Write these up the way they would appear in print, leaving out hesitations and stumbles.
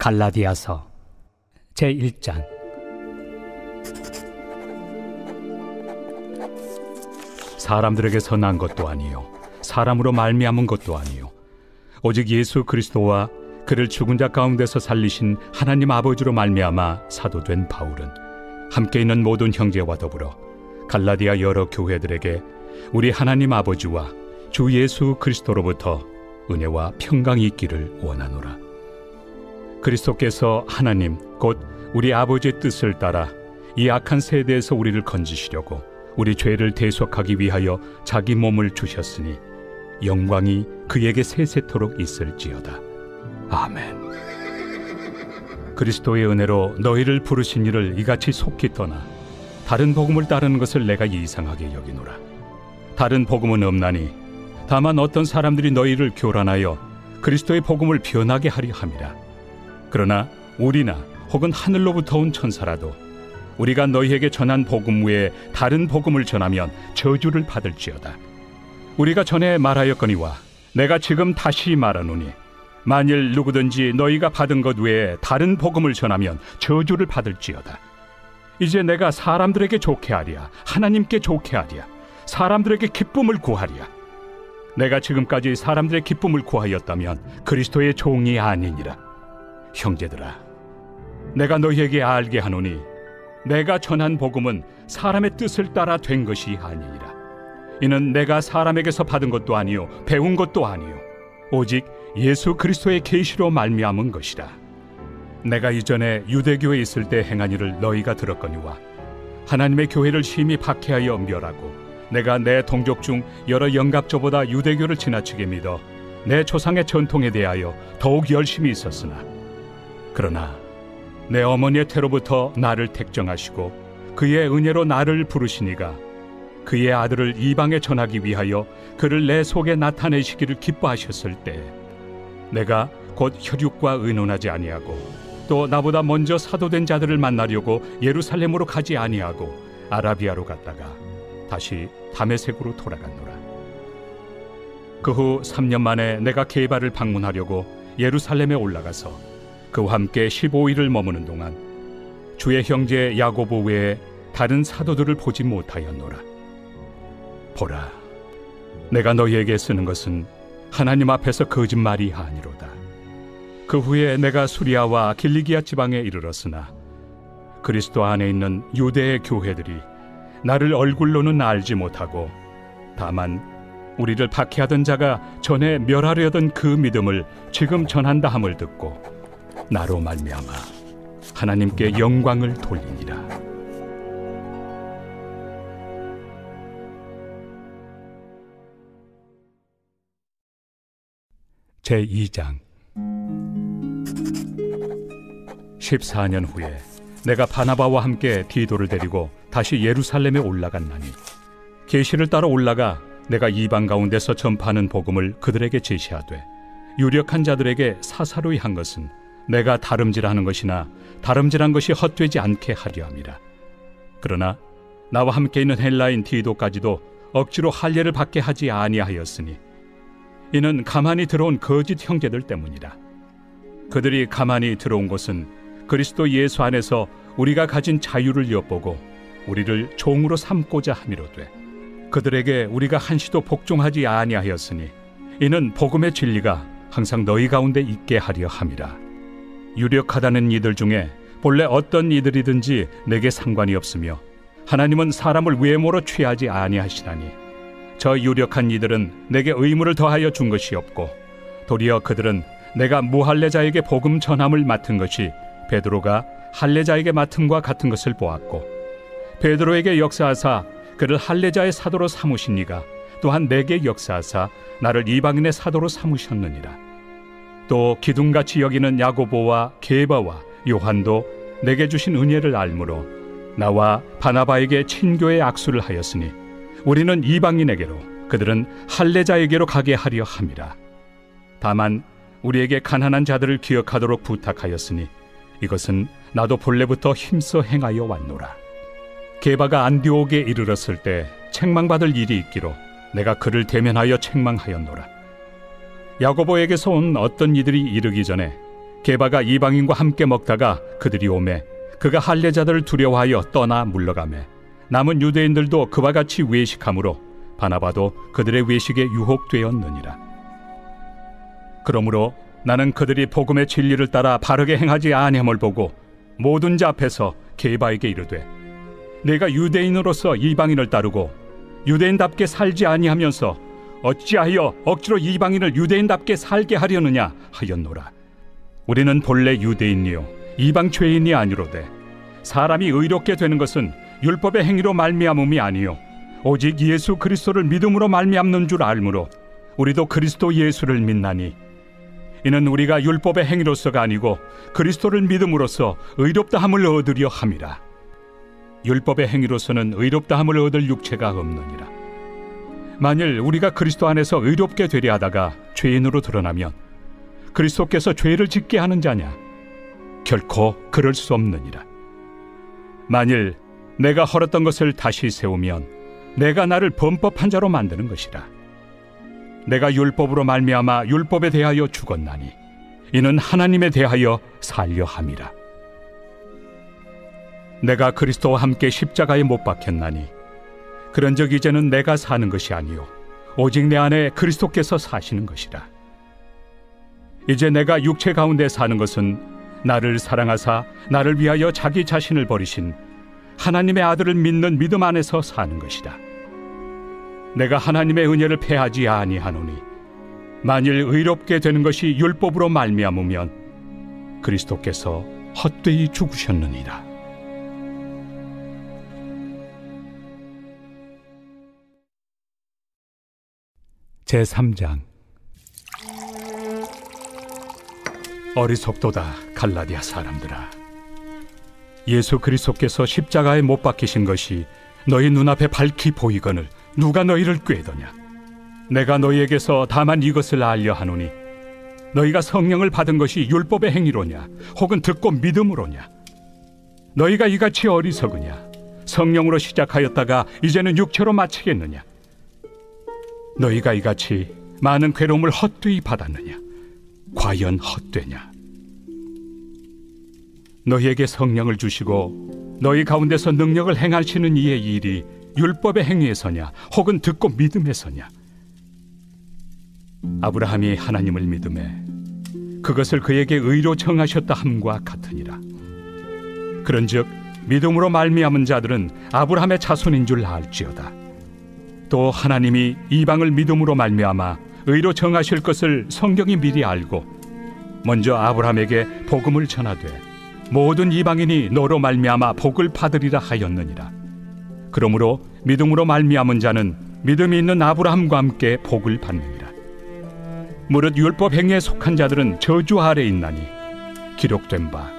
갈라디아서 제1장. 사람들에게서 난 것도 아니요 사람으로 말미암은 것도 아니요 오직 예수 그리스도와 그를 죽은 자 가운데서 살리신 하나님 아버지로 말미암아 사도된 바울은 함께 있는 모든 형제와 더불어 갈라디아 여러 교회들에게 우리 하나님 아버지와 주 예수 그리스도로부터 은혜와 평강이 있기를 원하노라. 그리스도께서 하나님 곧 우리 아버지의 뜻을 따라 이 악한 세대에서 우리를 건지시려고 우리 죄를 대속하기 위하여 자기 몸을 주셨으니 영광이 그에게 세세토록 있을지어다. 아멘. 그리스도의 은혜로 너희를 부르신 이를 이같이 속히 떠나 다른 복음을 따르는 것을 내가 이상하게 여기노라. 다른 복음은 없나니 다만 어떤 사람들이 너희를 교란하여 그리스도의 복음을 변하게 하려 함이라. 그러나 우리나 혹은 하늘로부터 온 천사라도 우리가 너희에게 전한 복음 외에 다른 복음을 전하면 저주를 받을지어다. 우리가 전에 말하였거니와 내가 지금 다시 말하노니 만일 누구든지 너희가 받은 것 외에 다른 복음을 전하면 저주를 받을지어다. 이제 내가 사람들에게 좋게 하랴 하나님께 좋게 하랴 사람들에게 기쁨을 구하랴. 내가 지금까지 사람들의 기쁨을 구하였다면 그리스도의 종이 아니니라. 형제들아, 내가 너희에게 알게 하노니 내가 전한 복음은 사람의 뜻을 따라 된 것이 아니니라. 이는 내가 사람에게서 받은 것도 아니요 배운 것도 아니요 오직 예수 그리스도의 계시로 말미암은 것이라. 내가 이전에 유대교에 있을 때 행한 일을 너희가 들었거니와 하나님의 교회를 심히 박해하여 멸하고 내가 내 동족 중 여러 영갑조보다 유대교를 지나치게 믿어 내 조상의 전통에 대하여 더욱 열심히 있었으나 그러나 내 어머니의 태로부터 나를 택정하시고 그의 은혜로 나를 부르시니가 그의 아들을 이방에 전하기 위하여 그를 내 속에 나타내시기를 기뻐하셨을 때 내가 곧 혈육과 의논하지 아니하고 또 나보다 먼저 사도된 자들을 만나려고 예루살렘으로 가지 아니하고 아라비아로 갔다가 다시 다메섹으로 돌아갔노라. 그 후 3년 만에 내가 게바를 방문하려고 예루살렘에 올라가서 그와 함께 15일을 머무는 동안 주의 형제 야고보 외에 다른 사도들을 보지 못하였노라. 보라, 내가 너희에게 쓰는 것은 하나님 앞에서 거짓말이 아니로다. 그 후에 내가 수리아와 길리기아 지방에 이르렀으나 그리스도 안에 있는 유대의 교회들이 나를 얼굴로는 알지 못하고 다만 우리를 박해하던 자가 전에 멸하려던 그 믿음을 지금 전한다 함을 듣고 나로 말미암아 하나님께 영광을 돌리니라. 제2장. 14년 후에 내가 바나바와 함께 디도를 데리고 다시 예루살렘에 올라갔나니 계시를 따라 올라가 내가 이방 가운데서 전파하는 복음을 그들에게 제시하되 유력한 자들에게 사사로이 한 것은 내가 다름질하는 것이나 다름질한 것이 헛되지 않게 하려 함이라. 그러나 나와 함께 있는 헬라인 디도까지도 억지로 할례를 받게 하지 아니하였으니 이는 가만히 들어온 거짓 형제들 때문이라. 그들이 가만히 들어온 것은 그리스도 예수 안에서 우리가 가진 자유를 엿보고 우리를 종으로 삼고자 함이로되 그들에게 우리가 한시도 복종하지 아니하였으니 이는 복음의 진리가 항상 너희 가운데 있게 하려 함이라. 유력하다는 이들 중에 본래 어떤 이들이든지 내게 상관이 없으며 하나님은 사람을 외모로 취하지 아니하시나니 저 유력한 이들은 내게 의무를 더하여 준 것이 없고 도리어 그들은 내가 무할례자에게 복음 전함을 맡은 것이 베드로가 할례자에게 맡음과 같은 것을 보았고 베드로에게 역사하사 그를 할례자의 사도로 삼으신 이가 또한 내게 역사하사 나를 이방인의 사도로 삼으셨느니라. 또 기둥같이 여기는 야고보와 게바와 요한도 내게 주신 은혜를 알므로 나와 바나바에게 친교의 악수를 하였으니 우리는 이방인에게로 그들은 할례자에게로 가게 하려 함이라. 다만 우리에게 가난한 자들을 기억하도록 부탁하였으니 이것은 나도 본래부터 힘써 행하여 왔노라. 게바가 안디옥에 이르렀을 때 책망받을 일이 있기로 내가 그를 대면하여 책망하였노라. 야고보에게서 온 어떤 이들이 이르기 전에 게바가 이방인과 함께 먹다가 그들이 오매 그가 할례자들을 두려워하여 떠나 물러가매 남은 유대인들도 그와 같이 외식하므로 바나바도 그들의 외식에 유혹되었느니라. 그러므로 나는 그들이 복음의 진리를 따라 바르게 행하지 아니함을 보고 모든 자 앞에서 게바에게 이르되 내가 유대인으로서 이방인을 따르고 유대인답게 살지 아니하면서 어찌하여 억지로 이방인을 유대인답게 살게 하려느냐 하였노라. 우리는 본래 유대인이요 이방 죄인이 아니로되 사람이 의롭게 되는 것은 율법의 행위로 말미암음이 아니요 오직 예수 그리스도를 믿음으로 말미암는 줄 알므로 우리도 그리스도 예수를 믿나니 이는 우리가 율법의 행위로서가 아니고 그리스도를 믿음으로써 의롭다함을 얻으려 함이라. 율법의 행위로서는 의롭다함을 얻을 육체가 없느니라. 만일 우리가 그리스도 안에서 의롭게 되려 하다가 죄인으로 드러나면 그리스도께서 죄를 짓게 하는 자냐? 결코 그럴 수 없느니라. 만일 내가 헐었던 것을 다시 세우면 내가 나를 범법한 자로 만드는 것이라. 내가 율법으로 말미암아 율법에 대하여 죽었나니 이는 하나님에 대하여 살려 함이라. 내가 그리스도와 함께 십자가에 못 박혔나니 그런즉 이제는 내가 사는 것이 아니요 오직 내 안에 그리스도께서 사시는 것이라. 이제 내가 육체 가운데 사는 것은 나를 사랑하사 나를 위하여 자기 자신을 버리신 하나님의 아들을 믿는 믿음 안에서 사는 것이다. 내가 하나님의 은혜를 패하지 아니하노니 만일 의롭게 되는 것이 율법으로 말미암으면 그리스도께서 헛되이 죽으셨느니라. 제3장. 어리석도다 갈라디아 사람들아, 예수 그리스도께서 십자가에 못 박히신 것이 너희 눈앞에 밝히 보이거늘 누가 너희를 꾀더냐? 내가 너희에게서 다만 이것을 알려 하노니 너희가 성령을 받은 것이 율법의 행위로냐 혹은 듣고 믿음으로냐? 너희가 이같이 어리석으냐? 성령으로 시작하였다가 이제는 육체로 마치겠느냐? 너희가 이같이 많은 괴로움을 헛되이 받았느냐? 과연 헛되냐? 너희에게 성령을 주시고 너희 가운데서 능력을 행하시는 이의 일이 율법의 행위에서냐 혹은 듣고 믿음에서냐? 아브라함이 하나님을 믿음에 그것을 그에게 의로 정하셨다 함과 같으니라. 그런즉 믿음으로 말미암은 자들은 아브라함의 자손인 줄 알지어다. 또 하나님이 이방을 믿음으로 말미암아 의로 정하실 것을 성경이 미리 알고 먼저 아브라함에게 복음을 전하되 모든 이방인이 너로 말미암아 복을 받으리라 하였느니라. 그러므로 믿음으로 말미암은 자는 믿음이 있는 아브라함과 함께 복을 받느니라. 무릇 율법 행위에 속한 자들은 저주 아래 있나니 기록된 바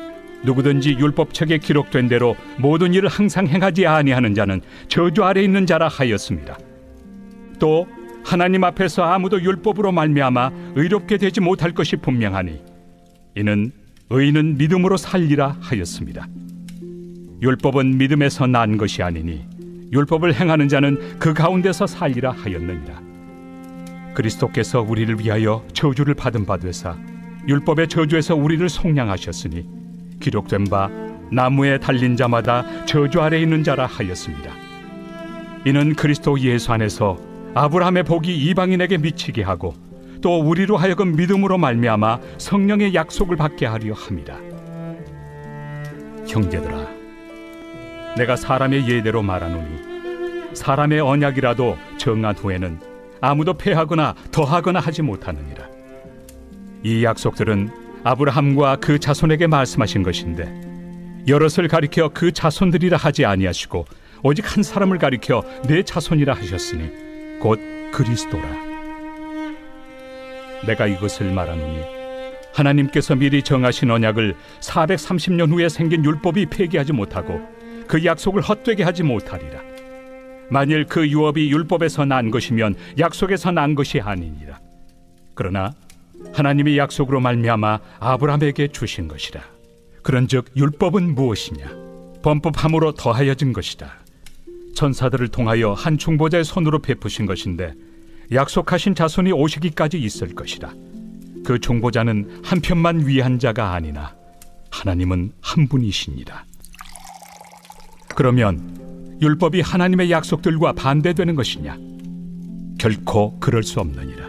누구든지 율법책에 기록된 대로 모든 일을 항상 행하지 아니하는 자는 저주 아래 있는 자라 하였습니다. 또 하나님 앞에서 아무도 율법으로 말미암아 의롭게 되지 못할 것이 분명하니 이는 의인은 믿음으로 살리라 하였습니다. 율법은 믿음에서 난 것이 아니니 율법을 행하는 자는 그 가운데서 살리라 하였느니라. 그리스도께서 우리를 위하여 저주를 받은 바 되사 율법의 저주에서 우리를 속량하셨으니 기록된 바 나무에 달린 자마다 저주 아래 있는 자라 하였습니다. 이는 그리스도 예수 안에서 아브라함의 복이 이방인에게 미치게 하고 또 우리로 하여금 믿음으로 말미암아 성령의 약속을 받게 하려 함이라. 형제들아, 내가 사람의 예대로 말하노니 사람의 언약이라도 정한 후에는 아무도 폐하거나 더하거나 하지 못하느니라. 이 약속들은 아브라함과 그 자손에게 말씀하신 것인데 여럿을 가리켜 그 자손들이라 하지 아니하시고 오직 한 사람을 가리켜 내 자손이라 하셨으니 곧 그리스도라. 내가 이것을 말하노니 하나님께서 미리 정하신 언약을 430년 후에 생긴 율법이 폐기하지 못하고 그 약속을 헛되게 하지 못하리라. 만일 그 유업이 율법에서 난 것이면 약속에서 난 것이 아니니라. 그러나 하나님이 약속으로 말미암아 아브라함에게 주신 것이라. 그런즉 율법은 무엇이냐? 범법함으로 더하여진 것이다. 천사들을 통하여 한 중보자의 손으로 베푸신 것인데 약속하신 자손이 오시기까지 있을 것이라. 그 중보자는 한 편만 위한 자가 아니나 하나님은 한 분이시니라. 그러면 율법이 하나님의 약속들과 반대되는 것이냐? 결코 그럴 수 없느니라.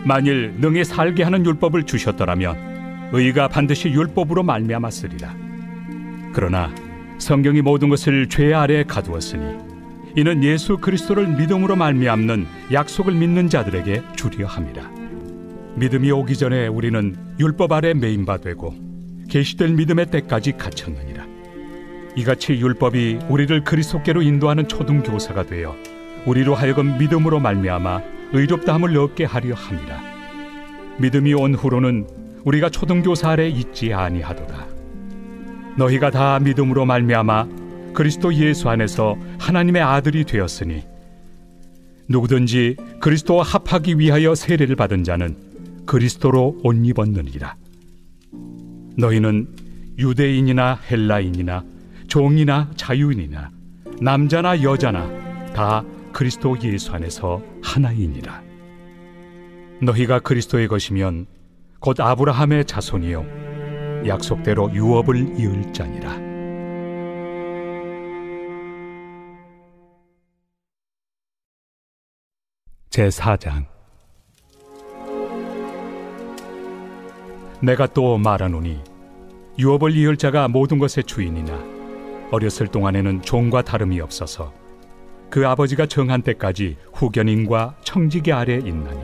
만일 능히 살게 하는 율법을 주셨더라면 의가 반드시 율법으로 말미암았으리라. 그러나 성경이 모든 것을 죄 아래에 가두었으니 이는 예수 그리스도를 믿음으로 말미암는 약속을 믿는 자들에게 주려 함이라. 믿음이 오기 전에 우리는 율법 아래 매인 바 되고 계시될 믿음의 때까지 갇혔느니라. 이같이 율법이 우리를 그리스도께로 인도하는 초등교사가 되어 우리로 하여금 믿음으로 말미암아 의롭다함을 얻게 하려 함이라. 믿음이 온 후로는 우리가 초등교사 아래 있지 아니하도다. 너희가 다 믿음으로 말미암아 그리스도 예수 안에서 하나님의 아들이 되었으니 누구든지 그리스도와 합하기 위하여 세례를 받은 자는 그리스도로 옷 입었느니라. 너희는 유대인이나 헬라인이나 종이나 자유인이나 남자나 여자나 다 그리스도 예수 안에서 하나이니라. 너희가 그리스도의 것이면 곧 아브라함의 자손이요 약속대로 유업을 이을 자니라. 제4장. 내가 또 말하노니 유업을 이을 자가 모든 것의 주인이나 어렸을 동안에는 종과 다름이 없어서 그 아버지가 정한 때까지 후견인과 청지기 아래 있나니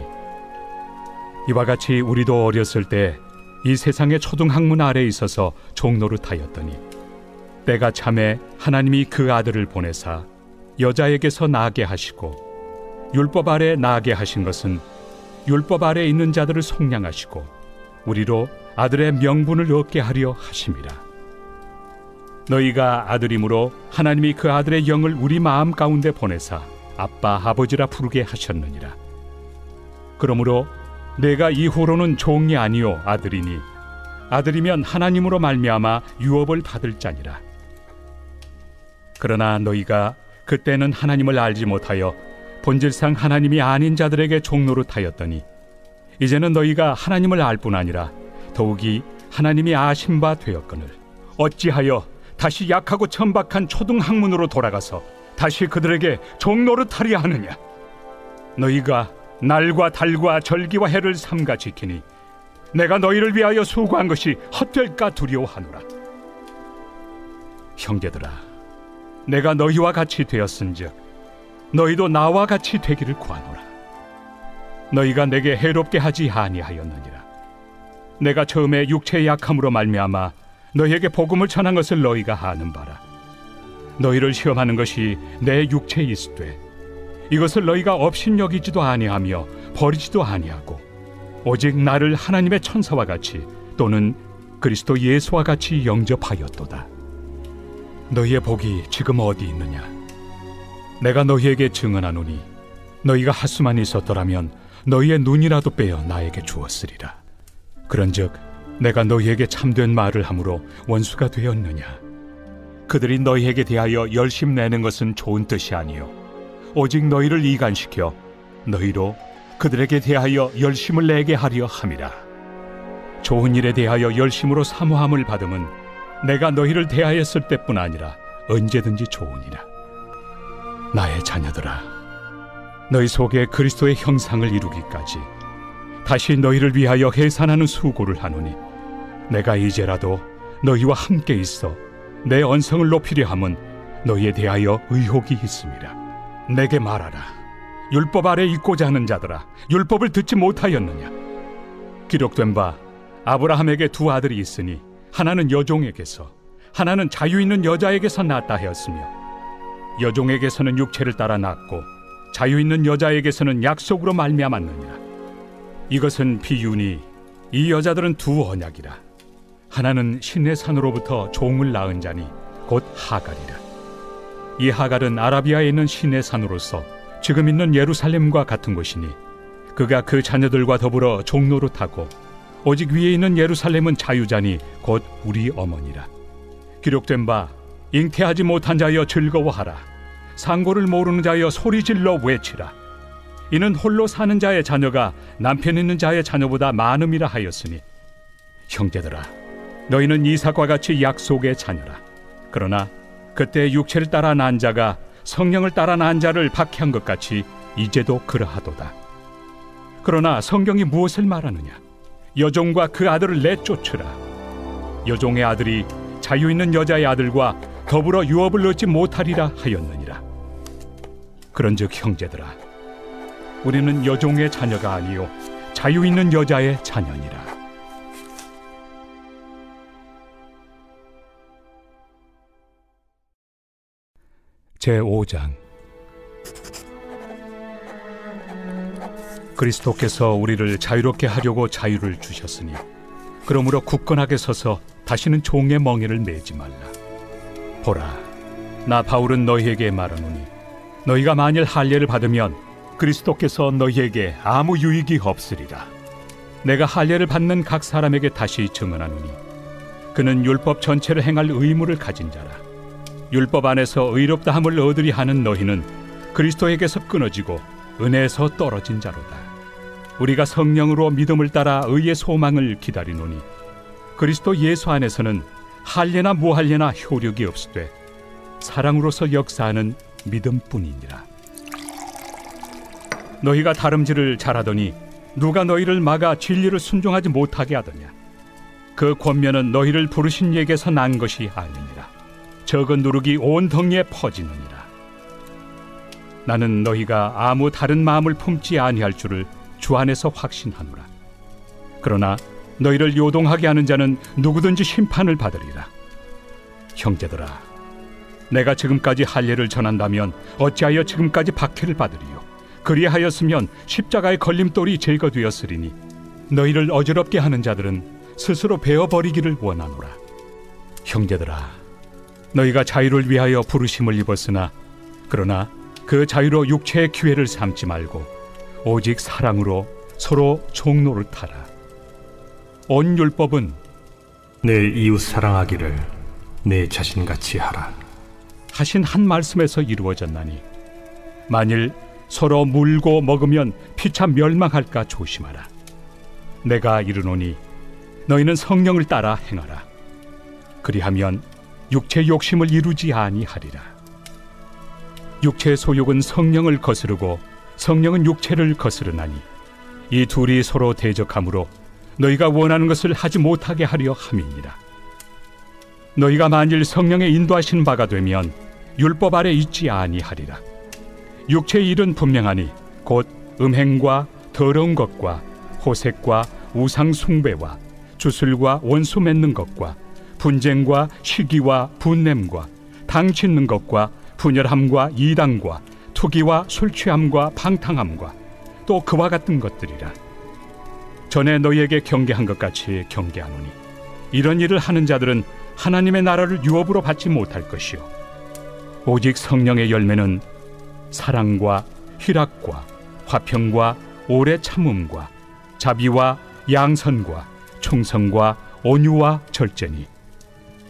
이와 같이 우리도 어렸을 때 이 세상의 초등학문 아래에 있어서 종노릇하였더니 때가 참에 하나님이 그 아들을 보내사 여자에게서 나게 하시고 율법 아래 나게 하신 것은 율법 아래 있는 자들을 속량하시고 우리로 아들의 명분을 얻게 하려 하심이라. 너희가 아들이므로 하나님이 그 아들의 영을 우리 마음 가운데 보내사 아빠 아버지라 부르게 하셨느니라. 그러므로 내가 이후로는 종이 아니요 아들이니 아들이면 하나님으로 말미암아 유업을 받을 자니라. 그러나 너희가 그때는 하나님을 알지 못하여 본질상 하나님이 아닌 자들에게 종노릇하였더니 이제는 너희가 하나님을 알 뿐 아니라 더욱이 하나님이 아신 바 되었거늘 어찌하여 다시 약하고 천박한 초등학문으로 돌아가서 다시 그들에게 종노릇하려 하느냐? 너희가 날과 달과 절기와 해를 삼가 지키니 내가 너희를 위하여 수고한 것이 헛될까 두려워하노라. 형제들아, 내가 너희와 같이 되었은즉 너희도 나와 같이 되기를 구하노라. 너희가 내게 해롭게 하지 아니하였느니라. 내가 처음에 육체의 약함으로 말미암아 너희에게 복음을 전한 것을 너희가 아는 바라. 너희를 시험하는 것이 내 육체에 있으되 이것을 너희가 업신여기지도 아니하며 버리지도 아니하고 오직 나를 하나님의 천사와 같이 또는 그리스도 예수와 같이 영접하였도다. 너희의 복이 지금 어디 있느냐? 내가 너희에게 증언하노니 너희가 하수만 있었더라면 너희의 눈이라도 빼어 나에게 주었으리라. 그런즉 내가 너희에게 참된 말을 함으로 원수가 되었느냐? 그들이 너희에게 대하여 열심 내는 것은 좋은 뜻이 아니요 오직 너희를 이간시켜 너희로 그들에게 대하여 열심을 내게 하려 함이라. 좋은 일에 대하여 열심으로 사모함을 받음은 내가 너희를 대하였을 때뿐 아니라 언제든지 좋으니라. 나의 자녀들아, 너희 속에 그리스도의 형상을 이루기까지 다시 너희를 위하여 해산하는 수고를 하노니 내가 이제라도 너희와 함께 있어 내 언성을 높이려 함은 너희에 대하여 의혹이 있음이라. 내게 말하라. 율법 아래 있고자 하는 자들아, 율법을 듣지 못하였느냐? 기록된 바 아브라함에게 두 아들이 있으니 하나는 여종에게서 하나는 자유 있는 여자에게서 낳았다 하였으며 여종에게서는 육체를 따라 낳고 자유 있는 여자에게서는 약속으로 말미암았느니라. 이것은 비유니 이 여자들은 두 언약이라. 하나는 신의 산으로부터 종을 낳은 자니 곧 하갈이라. 이 하갈은 아라비아에 있는 신의 산으로서 지금 있는 예루살렘과 같은 곳이니 그가 그 자녀들과 더불어 종노릇하고 오직 위에 있는 예루살렘은 자유자니 곧 우리 어머니라. 기록된 바 잉태하지 못한 자여 즐거워하라. 상고를 모르는 자여 소리질러 외치라. 이는 홀로 사는 자의 자녀가 남편 있는 자의 자녀보다 많음이라 하였으니 형제들아 너희는 이삭과 같이 약속의 자녀라. 그러나 그때 육체를 따라 난 자가 성령을 따라 난 자를 박해한 것 같이 이제도 그러하도다. 그러나 성경이 무엇을 말하느냐? 여종과 그 아들을 내쫓으라. 여종의 아들이 자유 있는 여자의 아들과 더불어 유업을 얻지 못하리라 하였느니라. 그런즉 형제들아 우리는 여종의 자녀가 아니요 자유 있는 여자의 자녀니라. 제5장. 그리스도께서 우리를 자유롭게 하려고 자유를 주셨으니 그러므로 굳건하게 서서 다시는 종의 멍에를 매지 말라. 보라, 나 바울은 너희에게 말하노니 너희가 만일 할례를 받으면 그리스도께서 너희에게 아무 유익이 없으리라. 내가 할례를 받는 각 사람에게 다시 증언하노니 그는 율법 전체를 행할 의무를 가진 자라. 율법 안에서 의롭다함을 얻으리 하는 너희는 그리스도에게서 끊어지고 은혜에서 떨어진 자로다. 우리가 성령으로 믿음을 따라 의의 소망을 기다리노니 그리스도 예수 안에서는 할례나 무할례나 효력이 없으되 사랑으로서 역사하는 믿음뿐이니라. 너희가 다름질을 잘하더니 누가 너희를 막아 진리를 순종하지 못하게 하더냐? 그 권면은 너희를 부르신 이에게서 난 것이 아니니라. 적은 누룩이 온 덩이에 퍼지느니라. 나는 너희가 아무 다른 마음을 품지 아니할 줄을 주 안에서 확신하노라. 그러나 너희를 요동하게 하는 자는 누구든지 심판을 받으리라. 형제들아, 내가 지금까지 할례를 전한다면 어찌하여 지금까지 박해를 받으리요? 그리하였으면 십자가의 걸림돌이 제거되었으리니 너희를 어지럽게 하는 자들은 스스로 베어버리기를 원하노라. 형제들아, 너희가 자유를 위하여 부르심을 입었으나 그러나 그 자유로 육체의 기회를 삼지 말고 오직 사랑으로 서로 종로를 타라. 온 율법은 내 이웃 사랑하기를 내 자신같이 하라 하신 한 말씀에서 이루어졌나니 만일 서로 물고 먹으면 피차 멸망할까 조심하라. 내가 이르노니 너희는 성령을 따라 행하라. 그리하면 육체 욕심을 이루지 아니하리라. 육체의 소욕은 성령을 거스르고 성령은 육체를 거스르나니 이 둘이 서로 대적하므로 너희가 원하는 것을 하지 못하게 하려 함이니라. 너희가 만일 성령의 인도하신 바가 되면 율법 아래 있지 아니하리라. 육체의 일은 분명하니 곧 음행과 더러운 것과 호색과 우상 숭배와 주술과 원수 맺는 것과 분쟁과 시기와 분냄과 당 짓는 것과 분열함과 이당과 투기와 술 취함과 방탕함과 또 그와 같은 것들이라. 전에 너희에게 경계한 것 같이 경계하노니 이런 일을 하는 자들은 하나님의 나라를 유업으로 받지 못할 것이요 오직 성령의 열매는 사랑과 희락과 화평과 오래 참음과 자비와 양선과 충성과 온유와 절제니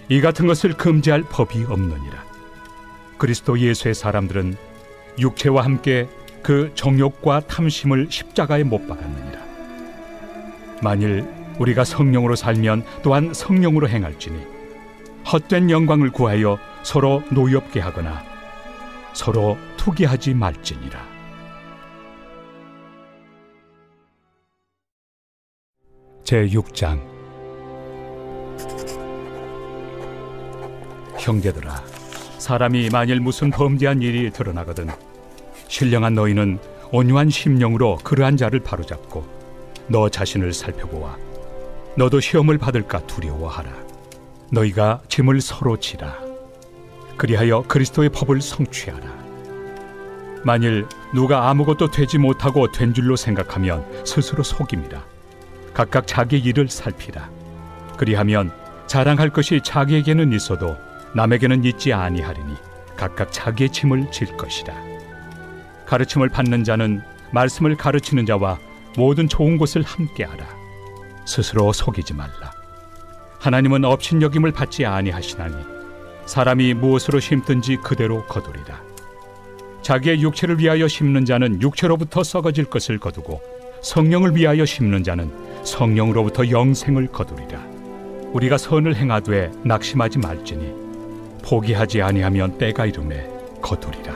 이 같은 것을 금지할 법이 없느니라. 그리스도 예수의 사람들은 육체와 함께 그 정욕과 탐심을 십자가에 못 박았느니라. 만일 우리가 성령으로 살면 또한 성령으로 행할지니 헛된 영광을 구하여 서로 노엽게 하거나 서로 투기하지 말지니라. 제6장. 형제들아, 사람이 만일 무슨 범죄한 일이 드러나거든 신령한 너희는 온유한 심령으로 그러한 자를 바로잡고 너 자신을 살펴보아 너도 시험을 받을까 두려워하라. 너희가 짐을 서로 지라. 그리하여 그리스도의 법을 성취하라. 만일 누가 아무것도 되지 못하고 된 줄로 생각하면 스스로 속임이라. 각각 자기 일을 살피라. 그리하면 자랑할 것이 자기에게는 있어도 남에게는 있지 아니하리니 각각 자기의 짐을 질 것이라. 가르침을 받는 자는 말씀을 가르치는 자와 모든 좋은 것을 함께하라. 스스로 속이지 말라. 하나님은 업신여김을 받지 아니하시나니 사람이 무엇으로 심든지 그대로 거두리라. 자기의 육체를 위하여 심는 자는 육체로부터 썩어질 것을 거두고 성령을 위하여 심는 자는 성령으로부터 영생을 거두리라. 우리가 선을 행하되 낙심하지 말지니 포기하지 아니하면 때가 이르매 거두리라.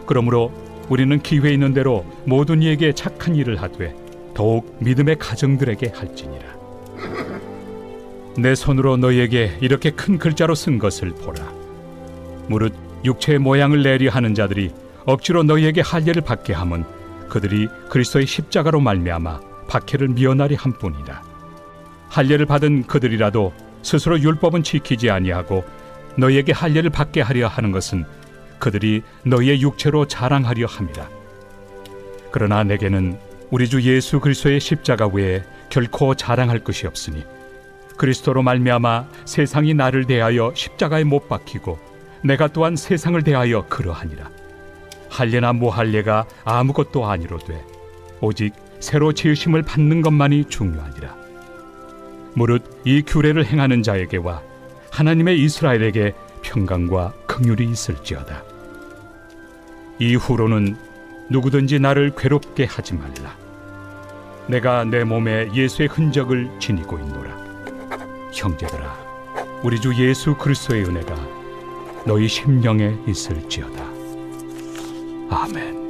그러므로 우리는 기회 있는 대로 모든 이에게 착한 일을 하되 더욱 믿음의 가정들에게 할지니라. 내 손으로 너희에게 이렇게 큰 글자로 쓴 것을 보라. 무릇 육체의 모양을 내려 하는 자들이 억지로 너희에게 할례를 받게 함은 그들이 그리스도의 십자가로 말미암아 박해를 미연하리 함뿐이라. 할례를 받은 그들이라도 스스로 율법은 지키지 아니하고 너희에게 할례를 받게 하려 하는 것은 그들이 너희의 육체로 자랑하려 함이라. 그러나 내게는 우리 주 예수 그리스도의 십자가 외에 결코 자랑할 것이 없으니 그리스도로 말미암아 세상이 나를 대하여 십자가에 못 박히고 내가 또한 세상을 대하여 그러하니라. 할례나 무할례가 아무것도 아니로되 오직 새로 지으심을 받는 것만이 중요하니라. 무릇 이 규례를 행하는 자에게와 하나님의 이스라엘에게 평강과 긍휼이 있을지어다. 이후로는 누구든지 나를 괴롭게 하지 말라. 내가 내 몸에 예수의 흔적을 지니고 있노라. 형제들아, 우리 주 예수 그리스도의 은혜가 너희 심령에 있을지어다. 아멘.